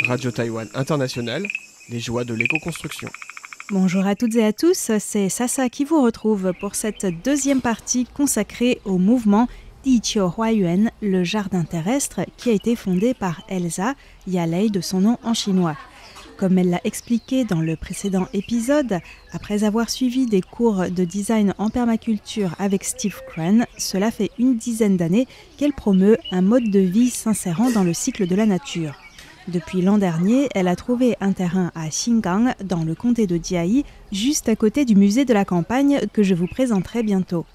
Radio Taïwan International, les joies de l'éco-construction. Bonjour à toutes et à tous, c'est Sasa qui vous retrouve pour cette deuxième partie consacrée au mouvement Diqiu Huayuan, le jardin terrestre, qui a été fondé par Elsa Yalei de son nom en chinois. Comme elle l'a expliqué dans le précédent épisode, après avoir suivi des cours de design en permaculture avec Steve Crane, cela fait une dizaine d'années qu'elle promeut un mode de vie s'insérant dans le cycle de la nature. Depuis l'an dernier, elle a trouvé un terrain à Xingang, dans le comté de Jiayi, juste à côté du musée de la campagne que je vous présenterai bientôt.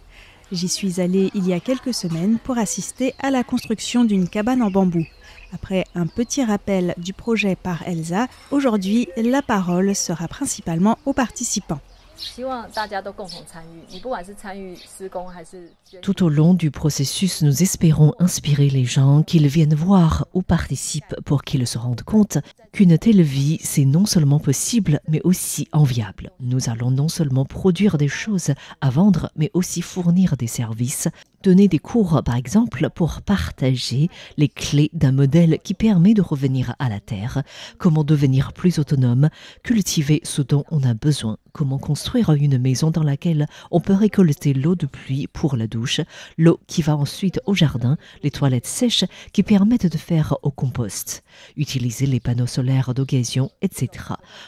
J'y suis allée il y a quelques semaines pour assister à la construction d'une cabane en bambou. Après un petit rappel du projet par Elsa, aujourd'hui, la parole sera principalement aux participants. Tout au long du processus, nous espérons inspirer les gens qu'ils viennent voir ou participent pour qu'ils se rendent compte qu'une telle vie, c'est non seulement possible, mais aussi enviable. Nous allons non seulement produire des choses à vendre, mais aussi fournir des services, donner des cours, par exemple, pour partager les clés d'un modèle qui permet de revenir à la terre, comment devenir plus autonome, cultiver ce dont on a besoin, comment construire une maison dans laquelle on peut récolter l'eau de pluie pour la douche, l'eau qui va ensuite au jardin, les toilettes sèches qui permettent de faire au compost, utiliser les panneaux solaires d'occasion, etc.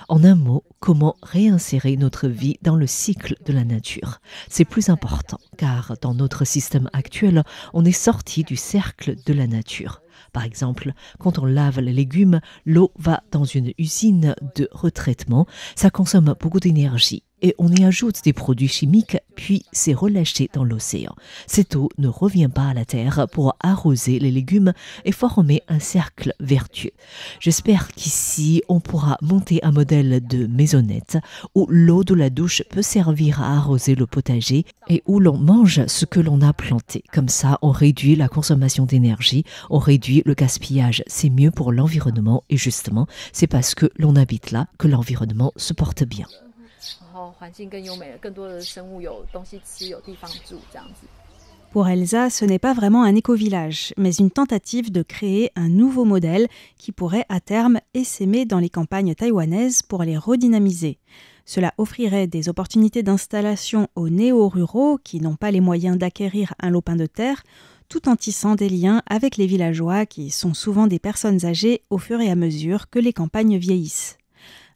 En un mot, comment réinsérer notre vie dans le cycle de la nature. C'est plus important, car dans notre système actuel, on est sorti du cercle de la nature. Par exemple, quand on lave les légumes, l'eau va dans une usine de retraitement. Ça consomme beaucoup d'énergie et on y ajoute des produits chimiques, puis c'est relâché dans l'océan. Cette eau ne revient pas à la terre pour arroser les légumes et former un cercle vertueux. J'espère qu'ici, on pourra monter un modèle de maisonnette où l'eau de la douche peut servir à arroser le potager et où l'on mange ce que l'on a planté. Comme ça, on réduit la consommation d'énergie, on réduit le gaspillage. C'est mieux pour l'environnement et justement, c'est parce que l'on habite là que l'environnement se porte bien. Pour Elsa, ce n'est pas vraiment un éco-village, mais une tentative de créer un nouveau modèle qui pourrait à terme essaimer dans les campagnes taïwanaises pour les redynamiser. Cela offrirait des opportunités d'installation aux néo-ruraux qui n'ont pas les moyens d'acquérir un lopin de terre, tout en tissant des liens avec les villageois qui sont souvent des personnes âgées au fur et à mesure que les campagnes vieillissent.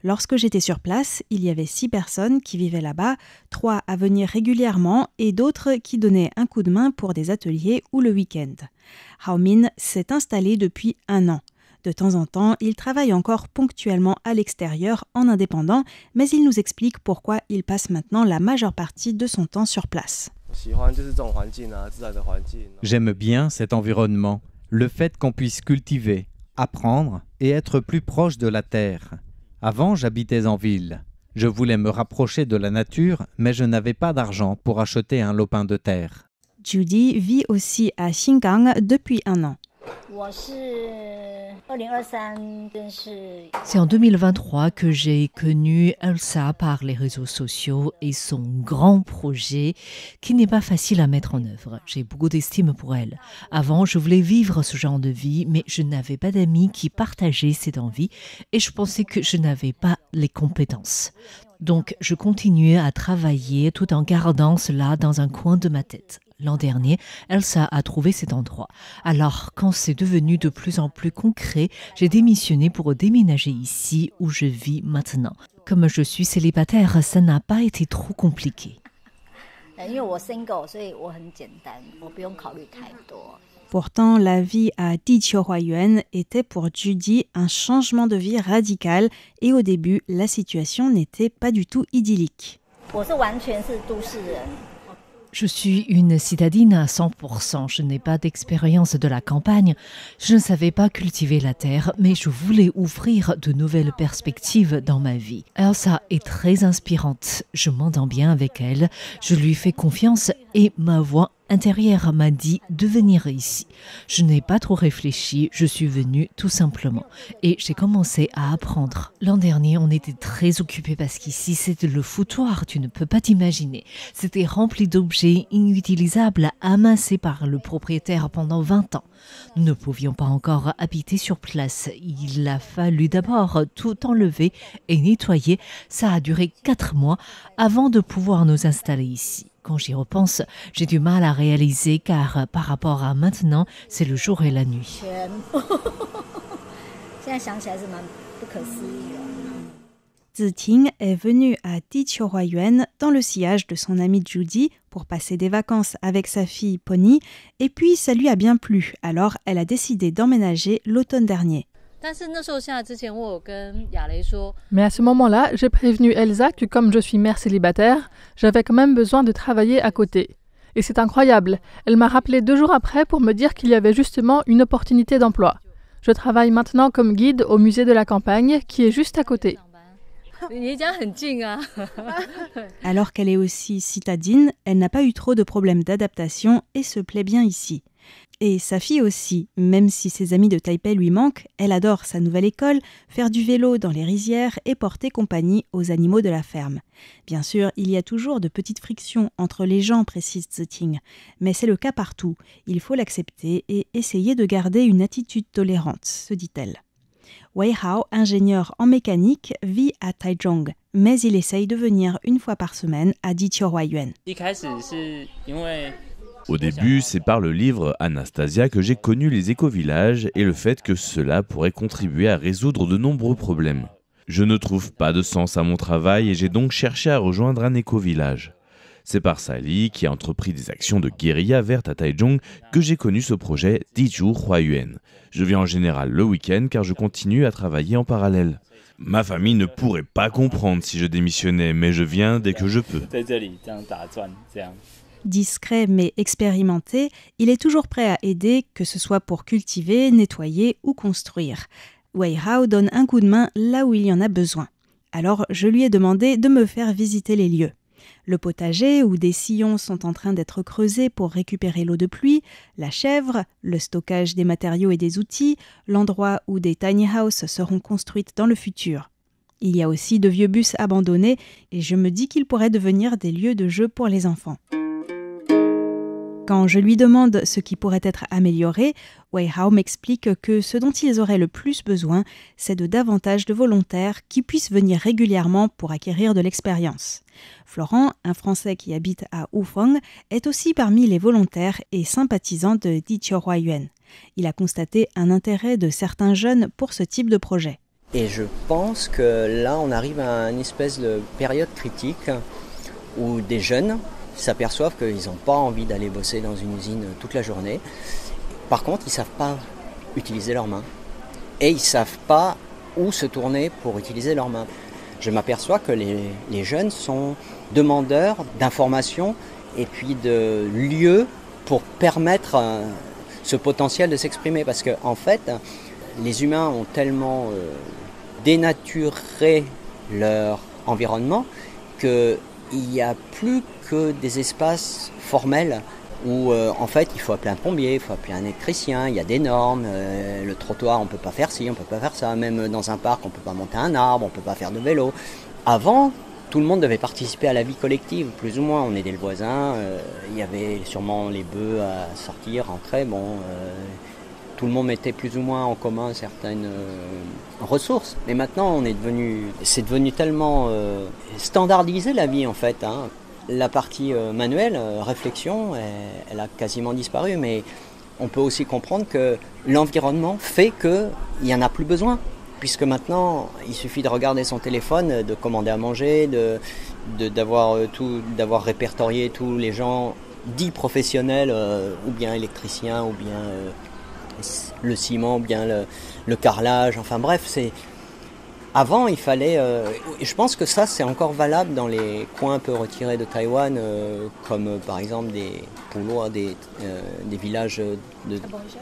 Lorsque j'étais sur place, il y avait 6 personnes qui vivaient là-bas, 3 à venir régulièrement et d'autres qui donnaient un coup de main pour des ateliers ou le week-end. Hao Min s'est installé depuis 1 an. De temps en temps, il travaille encore ponctuellement à l'extérieur en indépendant, mais il nous explique pourquoi il passe maintenant la majeure partie de son temps sur place. J'aime bien cet environnement, le fait qu'on puisse cultiver, apprendre et être plus proche de la terre. Avant, j'habitais en ville. Je voulais me rapprocher de la nature, mais je n'avais pas d'argent pour acheter un lopin de terre. Judy vit aussi à Xingang depuis 1 an. C'est en 2023 que j'ai connu Elsa par les réseaux sociaux et son grand projet qui n'est pas facile à mettre en œuvre. J'ai beaucoup d'estime pour elle. Avant, je voulais vivre ce genre de vie, mais je n'avais pas d'amis qui partageaient cette envie et je pensais que je n'avais pas les compétences. Donc, je continuais à travailler tout en gardant cela dans un coin de ma tête. L'an dernier, Elsa a trouvé cet endroit. Alors, quand c'est devenu de plus en plus concret, j'ai démissionné pour déménager ici où je vis maintenant. Comme je suis célibataire, ça n'a pas été trop compliqué. Pourtant, la vie à Diqiu Huayuan était pour Judy un changement de vie radical et au début, la situation n'était pas du tout idyllique. Je suis une citadine à 100%. Je n'ai pas d'expérience de la campagne. Je ne savais pas cultiver la terre, mais je voulais ouvrir de nouvelles perspectives dans ma vie. Elsa est très inspirante. Je m'entends bien avec elle. Je lui fais confiance et ma voix intérieur m'a dit de venir ici. Je n'ai pas trop réfléchi, je suis venue tout simplement. Et j'ai commencé à apprendre. L'an dernier, on était très occupés parce qu'ici, c'était le foutoir, tu ne peux pas t'imaginer. C'était rempli d'objets inutilisables amassés par le propriétaire pendant 20 ans. Nous ne pouvions pas encore habiter sur place. Il a fallu d'abord tout enlever et nettoyer. Ça a duré 4 mois avant de pouvoir nous installer ici. Quand j'y repense, j'ai du mal à réaliser car par rapport à maintenant, c'est le jour et la nuit. Ziting est venue à Diqiuhuayuan dans le sillage de son amie Judy pour passer des vacances avec sa fille Pony et puis ça lui a bien plu, alors elle a décidé d'emménager l'automne dernier. Mais à ce moment-là, j'ai prévenu Elsa que comme je suis mère célibataire, j'avais quand même besoin de travailler à côté. Et c'est incroyable, elle m'a rappelé 2 jours après pour me dire qu'il y avait justement une opportunité d'emploi. Je travaille maintenant comme guide au musée de la campagne qui est juste à côté. Alors qu'elle est aussi citadine, elle n'a pas eu trop de problèmes d'adaptation et se plaît bien ici. Et sa fille aussi, même si ses amis de Taipei lui manquent, elle adore sa nouvelle école, faire du vélo dans les rizières et porter compagnie aux animaux de la ferme. Bien sûr, il y a toujours de petites frictions entre les gens, précise Ziting, mais c'est le cas partout. Il faut l'accepter et essayer de garder une attitude tolérante, se dit-elle. Wei Hao, ingénieur en mécanique, vit à Taichung, mais il essaye de venir une fois par semaine à Diqiuhuayuan. Au début, c'est par le livre Anastasia que j'ai connu les éco-villages et le fait que cela pourrait contribuer à résoudre de nombreux problèmes. Je ne trouve pas de sens à mon travail et j'ai donc cherché à rejoindre un éco-village. C'est par Sally, qui a entrepris des actions de guérilla verte à Taichung, que j'ai connu ce projet Diqiuhuayuan. Je viens en général le week-end car je continue à travailler en parallèle. Ma famille ne pourrait pas comprendre si je démissionnais, mais je viens dès que je peux. Discret mais expérimenté, il est toujours prêt à aider, que ce soit pour cultiver, nettoyer ou construire. Wei Hao donne un coup de main là où il y en a besoin. Alors je lui ai demandé de me faire visiter les lieux. Le potager où des sillons sont en train d'être creusés pour récupérer l'eau de pluie, la chèvre, le stockage des matériaux et des outils, l'endroit où des tiny houses seront construites dans le futur. Il y a aussi de vieux bus abandonnés et je me dis qu'ils pourraient devenir des lieux de jeu pour les enfants. Quand je lui demande ce qui pourrait être amélioré, Wei Hao m'explique que ce dont ils auraient le plus besoin, c'est de davantage de volontaires qui puissent venir régulièrement pour acquérir de l'expérience. Florent, un Français qui habite à Wufeng, est aussi parmi les volontaires et sympathisants de Diqiuhuayuan. Il a constaté un intérêt de certains jeunes pour ce type de projet. Et je pense que là, on arrive à une espèce de période critique où des jeunes s'aperçoivent qu'ils n'ont pas envie d'aller bosser dans une usine toute la journée. Par contre, ils ne savent pas utiliser leurs mains. Et ils ne savent pas où se tourner pour utiliser leurs mains. Je m'aperçois que les jeunes sont demandeurs d'informations et puis de lieux pour permettre ce potentiel de s'exprimer. Parce qu'en fait, les humains ont tellement dénaturé leur environnement qu'il n'y a plus que des espaces formels où en fait il faut appeler un plombier, il faut appeler un électricien, il y a des normes, le trottoir on peut pas faire ci, on peut pas faire ça, même dans un parc on peut pas monter un arbre, on peut pas faire de vélo. Avant, tout le monde devait participer à la vie collective, plus ou moins, on aidait le voisin, il y avait sûrement les bœufs à sortir, rentrer, tout le monde mettait plus ou moins en commun certaines ressources. Mais maintenant, c'est devenu tellement standardisé la vie en fait. La partie manuelle, réflexion, elle a quasiment disparu. Mais on peut aussi comprendre que l'environnement fait qu'il n'y en a plus besoin. Puisque maintenant, il suffit de regarder son téléphone, de commander à manger, d'avoir répertorié tous les gens dits professionnels, ou bien électriciens, ou bien le ciment, ou bien le carrelage, enfin bref, avant il fallait, je pense que ça c'est encore valable dans les coins un peu retirés de Taïwan, comme par exemple des Pulua, des villages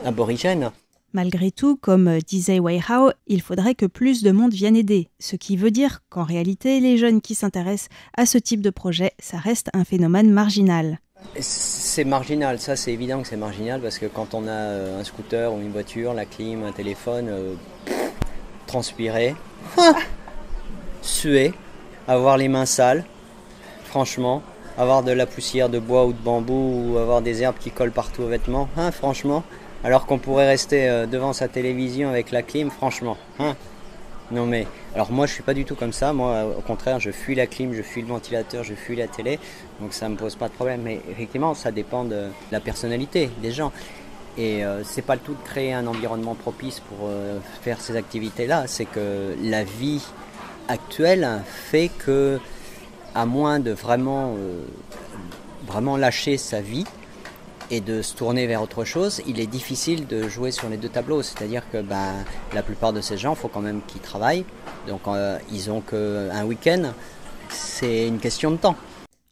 aborigènes. Malgré tout, comme disait Wei Hao, il faudrait que plus de monde vienne aider, ce qui veut dire qu'en réalité, les jeunes qui s'intéressent à ce type de projet, ça reste un phénomène marginal. C'est marginal, ça c'est évident que c'est marginal parce que quand on a un scooter ou une voiture, la clim, un téléphone, transpirer, suer, avoir les mains sales, franchement, avoir de la poussière de bois ou de bambou ou avoir des herbes qui collent partout aux vêtements, franchement, alors qu'on pourrait rester devant sa télévision avec la clim, franchement, Non mais, alors moi je suis pas du tout comme ça, moi au contraire je fuis la clim, je fuis le ventilateur, je fuis la télé, donc ça me pose pas de problème, mais effectivement ça dépend de la personnalité des gens. Et c'est pas le tout de créer un environnement propice pour faire ces activités-là, c'est que la vie actuelle fait que, à moins de vraiment lâcher sa vie et de se tourner vers autre chose, il est difficile de jouer sur les deux tableaux. C'est-à-dire que la plupart de ces gens, il faut quand même qu'ils travaillent. Donc ils n'ont qu'un week-end. C'est une question de temps.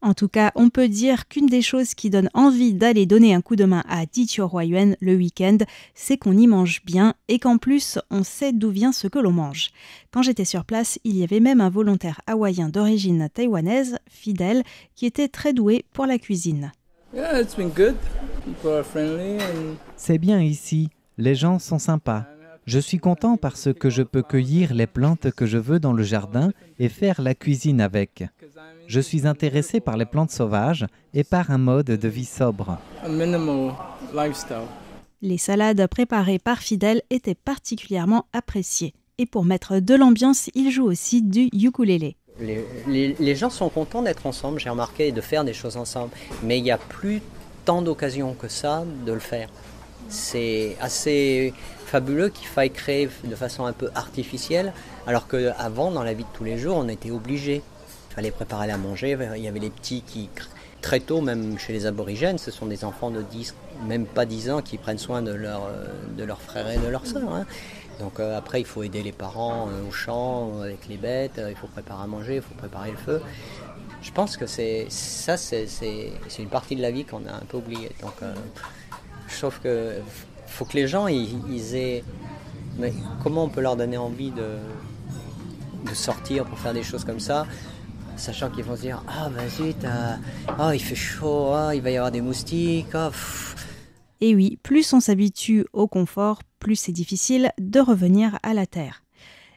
En tout cas, on peut dire qu'une des choses qui donne envie d'aller donner un coup de main à Dichohuayuan le week-end, c'est qu'on y mange bien et qu'en plus, on sait d'où vient ce que l'on mange. Quand j'étais sur place, il y avait même un volontaire hawaïen d'origine taïwanaise, Fidel, qui était très doué pour la cuisine. Yeah, it's been good. People are friendly and... C'est bien ici, les gens sont sympas. Je suis content parce que je peux cueillir les plantes que je veux dans le jardin et faire la cuisine avec. Je suis intéressé par les plantes sauvages et par un mode de vie sobre. A minimal lifestyle. Les salades préparées par Fidel étaient particulièrement appréciées. Et pour mettre de l'ambiance, il joue aussi du ukulélé. Les gens sont contents d'être ensemble, j'ai remarqué, et de faire des choses ensemble. Mais il n'y a plus tant d'occasions que ça de le faire. C'est assez fabuleux qu'il faille créer de façon un peu artificielle, alors qu'avant, dans la vie de tous les jours, on était obligé. Il fallait préparer à manger, il y avait les petits qui, très tôt, même chez les aborigènes, ce sont des enfants de 10, même pas 10 ans, qui prennent soin de leurs frères et de leurs sœurs. Donc après, il faut aider les parents au champ, avec les bêtes, il faut préparer à manger, il faut préparer le feu. Je pense que c'est une partie de la vie qu'on a un peu oubliée. Donc je trouve que faut que les gens ils aient... Mais comment on peut leur donner envie de sortir pour faire des choses comme ça, sachant qu'ils vont se dire « Ah ben zut, il fait chaud, il va y avoir des moustiques, Et oui, plus on s'habitue au confort, plus c'est difficile de revenir à la terre.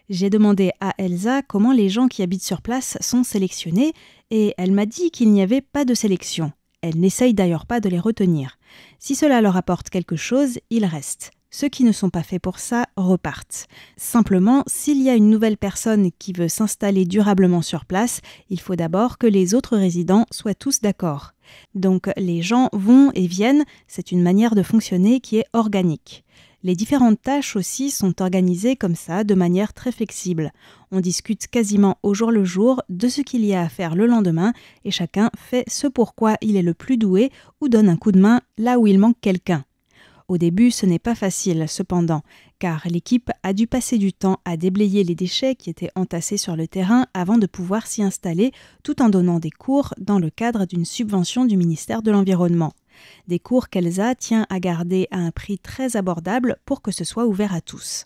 J'ai demandé à Elsa comment les gens qui habitent sur place sont sélectionnés et elle m'a dit qu'il n'y avait pas de sélection. Elle n'essaye d'ailleurs pas de les retenir. Si cela leur apporte quelque chose, ils restent. Ceux qui ne sont pas faits pour ça repartent. Simplement, s'il y a une nouvelle personne qui veut s'installer durablement sur place, il faut d'abord que les autres résidents soient tous d'accord. Donc les gens vont et viennent, c'est une manière de fonctionner qui est organique. Les différentes tâches aussi sont organisées comme ça, de manière très flexible. On discute quasiment au jour le jour de ce qu'il y a à faire le lendemain et chacun fait ce pourquoi il est le plus doué ou donne un coup de main là où il manque quelqu'un. Au début, ce n'est pas facile cependant, car l'équipe a dû passer du temps à déblayer les déchets qui étaient entassés sur le terrain avant de pouvoir s'y installer, tout en donnant des cours dans le cadre d'une subvention du ministère de l'Environnement. Des cours qu'Elsa tient à garder à un prix très abordable pour que ce soit ouvert à tous.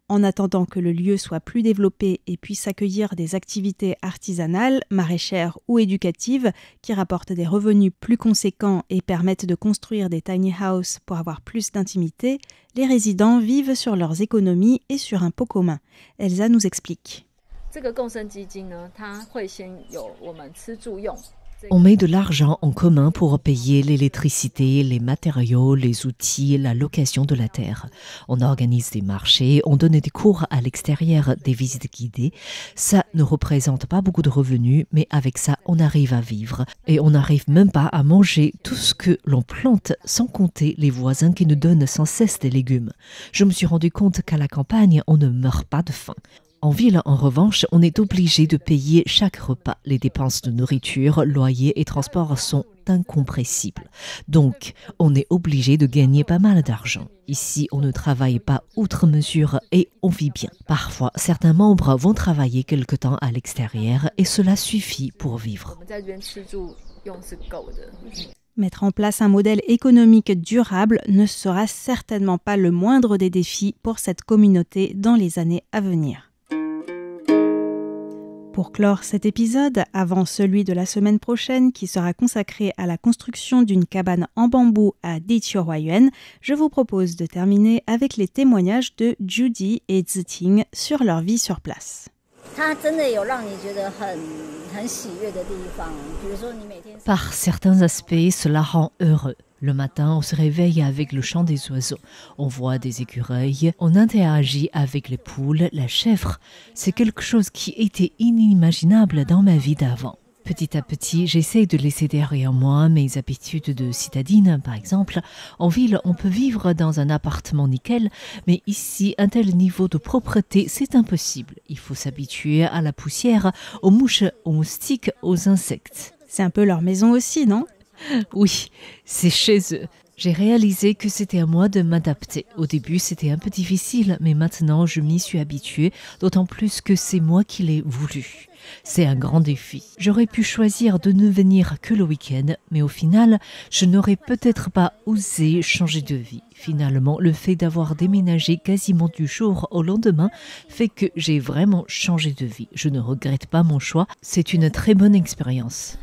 En attendant que le lieu soit plus développé et puisse accueillir des activités artisanales, maraîchères ou éducatives qui rapportent des revenus plus conséquents et permettent de construire des tiny houses pour avoir plus d'intimité, les résidents vivent sur leurs économies et sur un pot commun. Elsa nous explique. On met de l'argent en commun pour payer l'électricité, les matériaux, les outils, la location de la terre. On organise des marchés, on donne des cours à l'extérieur, des visites guidées. Ça ne représente pas beaucoup de revenus, mais avec ça, on arrive à vivre. Et on n'arrive même pas à manger tout ce que l'on plante, sans compter les voisins qui nous donnent sans cesse des légumes. Je me suis rendu compte qu'à la campagne, on ne meurt pas de faim. En ville, en revanche, on est obligé de payer chaque repas. Les dépenses de nourriture, loyer et transport sont incompressibles. Donc, on est obligé de gagner pas mal d'argent. Ici, on ne travaille pas outre mesure et on vit bien. Parfois, certains membres vont travailler quelque temps à l'extérieur et cela suffit pour vivre. Mettre en place un modèle économique durable ne sera certainement pas le moindre des défis pour cette communauté dans les années à venir. Pour clore cet épisode, avant celui de la semaine prochaine qui sera consacré à la construction d'une cabane en bambou à Diqiuhuayuan, je vous propose de terminer avec les témoignages de Judy et Ziting sur leur vie sur place. Par certains aspects, cela rend heureux. Le matin, on se réveille avec le chant des oiseaux. On voit des écureuils, on interagit avec les poules, la chèvre. C'est quelque chose qui était inimaginable dans ma vie d'avant. Petit à petit, j'essaie de laisser derrière moi mes habitudes de citadine, par exemple. En ville, on peut vivre dans un appartement nickel, mais ici, un tel niveau de propreté, c'est impossible. Il faut s'habituer à la poussière, aux mouches, aux moustiques, aux insectes. C'est un peu leur maison aussi, non ? Oui, c'est chez eux. J'ai réalisé que c'était à moi de m'adapter. Au début, c'était un peu difficile, mais maintenant, je m'y suis habituée, d'autant plus que c'est moi qui l'ai voulu. C'est un grand défi. J'aurais pu choisir de ne venir que le week-end, mais au final, je n'aurais peut-être pas osé changer de vie. Finalement, le fait d'avoir déménagé quasiment du jour au lendemain fait que j'ai vraiment changé de vie. Je ne regrette pas mon choix. C'est une très bonne expérience.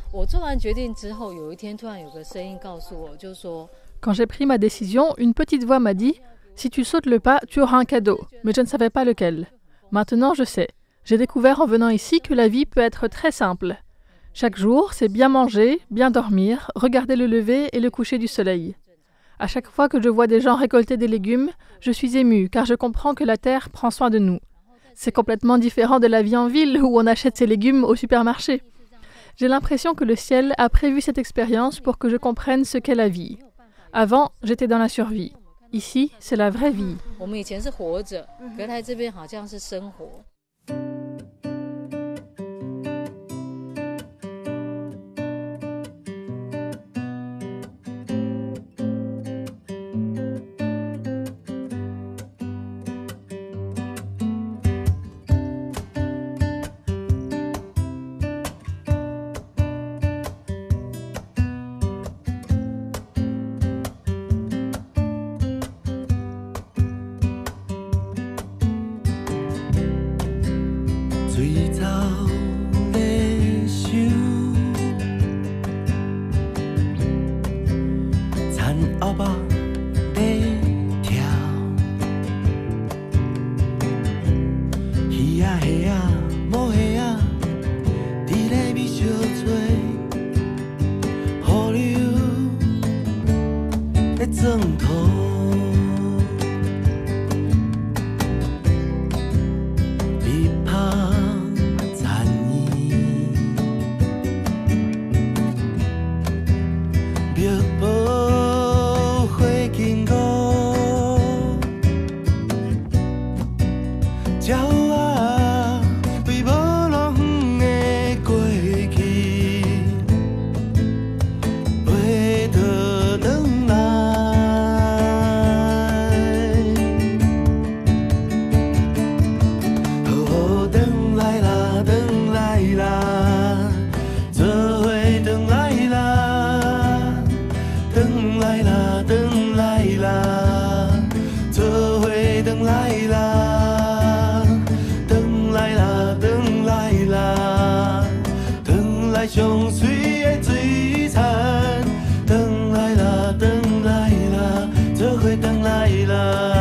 Quand j'ai pris ma décision, une petite voix m'a dit « Si tu sautes le pas, tu auras un cadeau ». Mais je ne savais pas lequel. Maintenant, je sais. J'ai découvert en venant ici que la vie peut être très simple. Chaque jour, c'est bien manger, bien dormir, regarder le lever et le coucher du soleil. À chaque fois que je vois des gens récolter des légumes, je suis émue car je comprends que la terre prend soin de nous. C'est complètement différent de la vie en ville où on achète ses légumes au supermarché. J'ai l'impression que le ciel a prévu cette expérience pour que je comprenne ce qu'est la vie. Avant, j'étais dans la survie. Ici, c'est la vraie vie. Laila